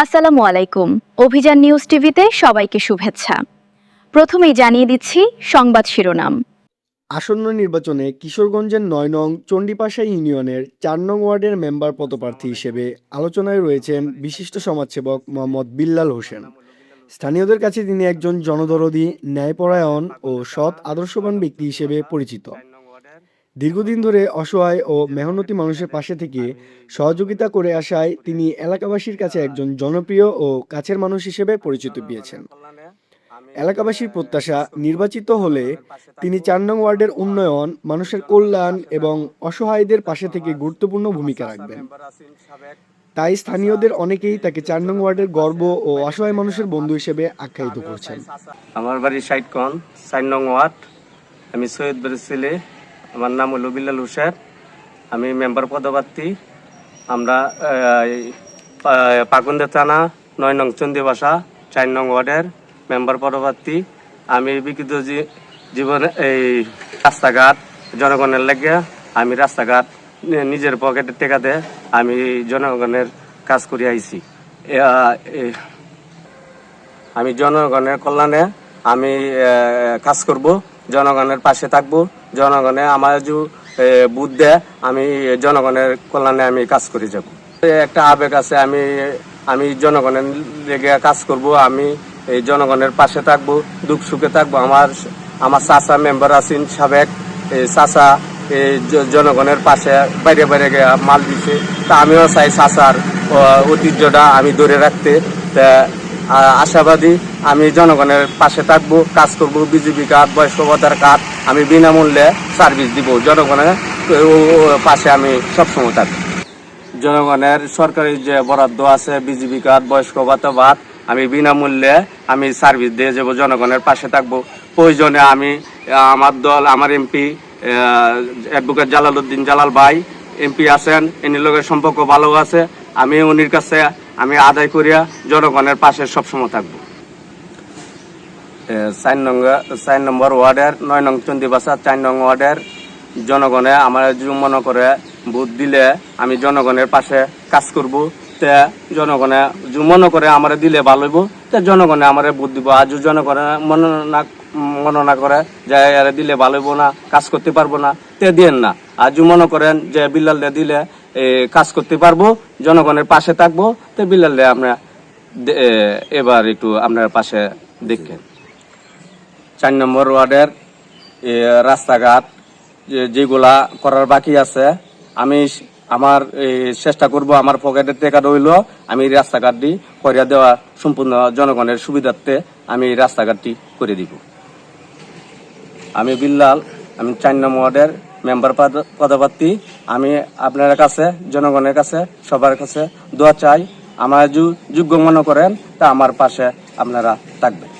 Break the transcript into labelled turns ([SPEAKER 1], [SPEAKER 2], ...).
[SPEAKER 1] আসসালামু আলাইকুম। অভিযান নিউজ টিভিতে সবাইকে শুভেচ্ছা। প্রথমেই জানিয়ে দিচ্ছি সংবাদ শিরোনাম।
[SPEAKER 2] আসন্ন নির্বাচনে কিশোরগঞ্জের ৯ নং চণ্ডীপাশা ইউনিয়নের ৪ নং ওয়ার্ডের মেম্বার পদপ্রার্থী হিসেবে আলোচনায় রয়েছেন বিশিষ্ট সমাজসেবক মোহাম্মদ বিল্লাল হোসেন। স্থানীয়দের কাছে তিনি একজন জনদরদী, ন্যায়পরায়ণ ও সৎ আদর্শবান ব্যক্তি হিসেবে পরিচিত। দীর্ঘদিন ধরে অসহায় ও মেহনতি মানুষের পাশে থেকে সহযোগিতা করে আসায় তিনি এলাকাবাসীর কাছে একজন জনপ্রিয় ও কাছের মানুষ হিসেবে পরিচিত পেয়েছেন। এলাকাবাসীর প্রত্যাশা, নির্বাচিত হলে তিনি ৪ নং ওয়ার্ডের উন্নয়ন, মানুষের কল্যাণ এবং অসহায়দের পাশে থেকে গুরুত্বপূর্ণ ভূমিকা রাখবেন। তাই স্থানীয়দের অনেকেই তাকে ৪ নং ওয়ার্ডের গর্ব ও অসহায় মানুষের বন্ধু হিসেবে আখ্যায়িত করছেন।
[SPEAKER 3] আমার বাড়ি সাইটকন ৪ নং ওয়ার্ড। আমি সৈয়দ বাড়ির ছেলে। আমার নাম হলো বিল্লাল হোসেন। আমি মেম্বার পদপ্রার্থী। আমরা পাকুন্দা থানা ৯ নং চণ্ডীপাশা ৪ নং ওয়ার্ডের মেম্বার পদপ্রার্থী। আমি বিকৃত জীবনে এই রাস্তাঘাট জনগণের লাগে আমি রাস্তাঘাট নিজের পকেটের টেকাতে আমি জনগণের কাজ করে আইছি। আমি জনগণের কল্যাণে আমি কাজ করব, জনগণের পাশে থাকব। জনগণে আমার যে বুদ্ধ দেয়, আমি জনগণের কল্যাণে আমি কাজ করে যাব। একটা আবেগ আছে, আমি জনগণের লেগে কাজ করব। আমি এই জনগণের পাশে থাকব, দুঃখ সুখে থাকবো। আমার চাচা মেম্বার আছেন সাবেক, চাচা জনগণের পাশে বাইরে বাইরে মাল দিছে। তা আমিও চাই চাচার ঐতিহ্যটা আমি ধরে রাখতে। তা আশাবাদী আমি জনগণের পাশে থাকবো, কাজ করব। বিজেপি কার্ড, বয়স্ক ভাতার কার্ড আমি বিনামূল্যে সার্ভিস দিব। জনগণের পাশে আমি সবসময় থাকবো। জনগণের সরকারি যে বরাদ্দ আছে, বিজেপি কার্ড, বয়স্ক ভাতা আমি বিনামূল্যে আমি সার্ভিস দিয়ে যাবো, জনগণের পাশে থাকবো। প্রয়োজনে আমি আমার দল, আমার এমপি অ্যাডভোকেট জালালউদ্দিন জালাল ভাই এমপি আছেন, এর লোকের সম্পর্ক ভালো আছে। আমি উনির কাছে আমি আদায় করিয়া জনগণের পাশে সবসময় থাকবো। ৪ নম্বর ওয়ার্ডের ৯ নং চণ্ডীপাশা ৪ নং ওয়ার্ডের জনগণে আমার মনে করে ভোট দিলে আমি জনগণের পাশে কাজ করব। তে জনগণে মনে করে আমার দিলে ভালো হইব, তে জনগণে আমার ভোট দিব। আজও জনগণে মনে না করে যে এরা দিলে ভালো হইব না, কাজ করতে পারবো না, তে দিয়েন না। আজও মনে করেন যে বিল্লাল দিলে কাজ করতে পারবো, জনগণের পাশে থাকবো, তে বিল্লাল আমরা এবার একটু আপনার পাশে দেখেন। ৪ নম্বর ওয়ার্ডের রাস্তাঘাট যেগুলা করার বাকি আছে, আমি আমার চেষ্টা করব। আমার পকেটের টাকা রইল, আমি রাস্তাঘাটটি করে দেওয়া সম্পূর্ণ জনগণের সুবিধার্থে আমি রাস্তাঘাটটি করে দিব। আমি বিল্লাল, আমি ৪ নম্বর ওয়ার্ডের মেম্বার পদপ্রার্থী। আমি আপনার কাছে, জনগণের কাছে, সবার কাছে দোয়া চাই। আমার যোগ্য মনে করেন তা আমার পাশে আপনারা থাকবেন।